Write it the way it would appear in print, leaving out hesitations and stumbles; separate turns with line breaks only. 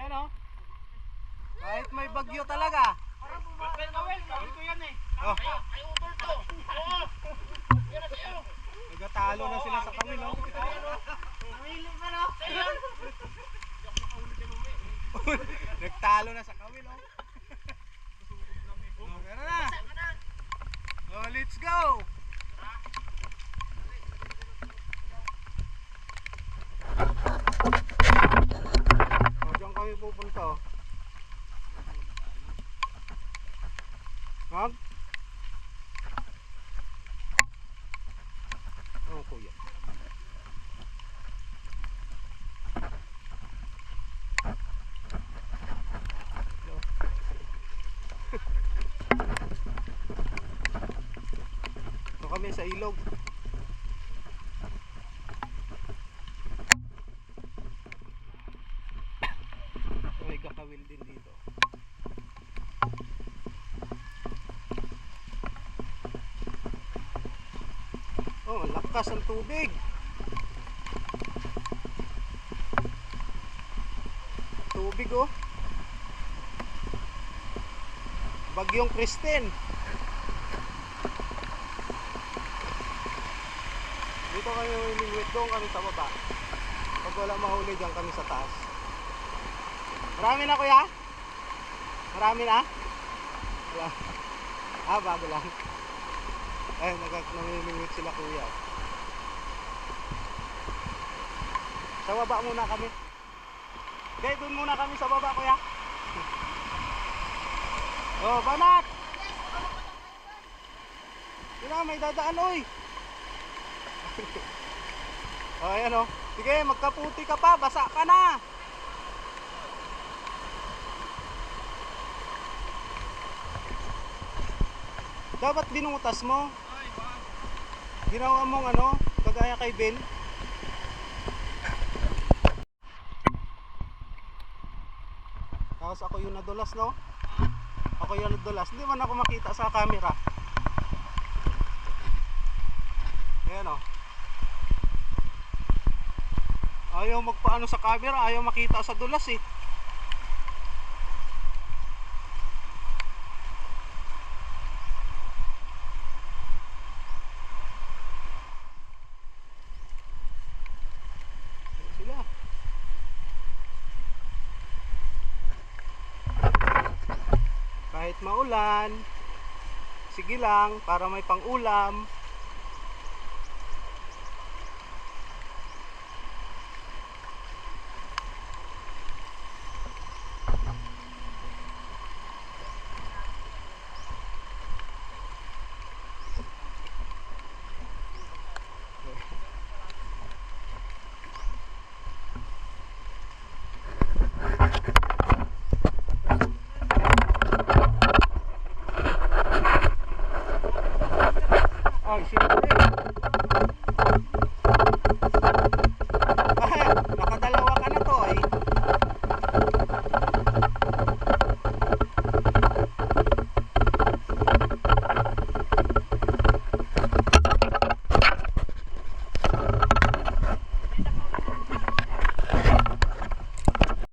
Ayan o. Kahit may bagyo talaga.
Kawel, kawel ko yan eh.
Oh.
Ay, utol to. Oo. Yan na sa'yo.
Nagtatalo na sila sa kawil o.
Mahilig ka no? Sa'yo.
Nagtalo na sa kawil o. Oh, tara na. Oh, let's go. Oh, diyan kami pupunta o. Mag? Oh, kuya. Ito kami sa ilog. May kakawil din dito. Oh, lakas ang tubig. Tubig oh. Bagyong Kristen. Dito kami mamimingwit, doon kami sa baba. Pag wala mahuli dyan kami sa taas. Marami na kuya? Marami na? Wala. Ah, bago lang. Ay, namimingwit sila kuya. Sa baba muna kami. Okay, doon muna kami sa baba kuya. Oh, banat! Yun may dadaan oy. Oh, ayan oh. Sige, magkaputi ka pa, basa ka na. Dapat binutas mo. Ginawa mong ano, kagaya kay Ben. Tapos ako yung nadulas, no? Ako yung nadulas. Hindi man ako makita sa camera. Ayan o. Ayaw magpaano sa camera, ayaw makita sa dulas eh. Sila. Kahit maulan, sige lang para may pang-ulam. Ay, siyempre.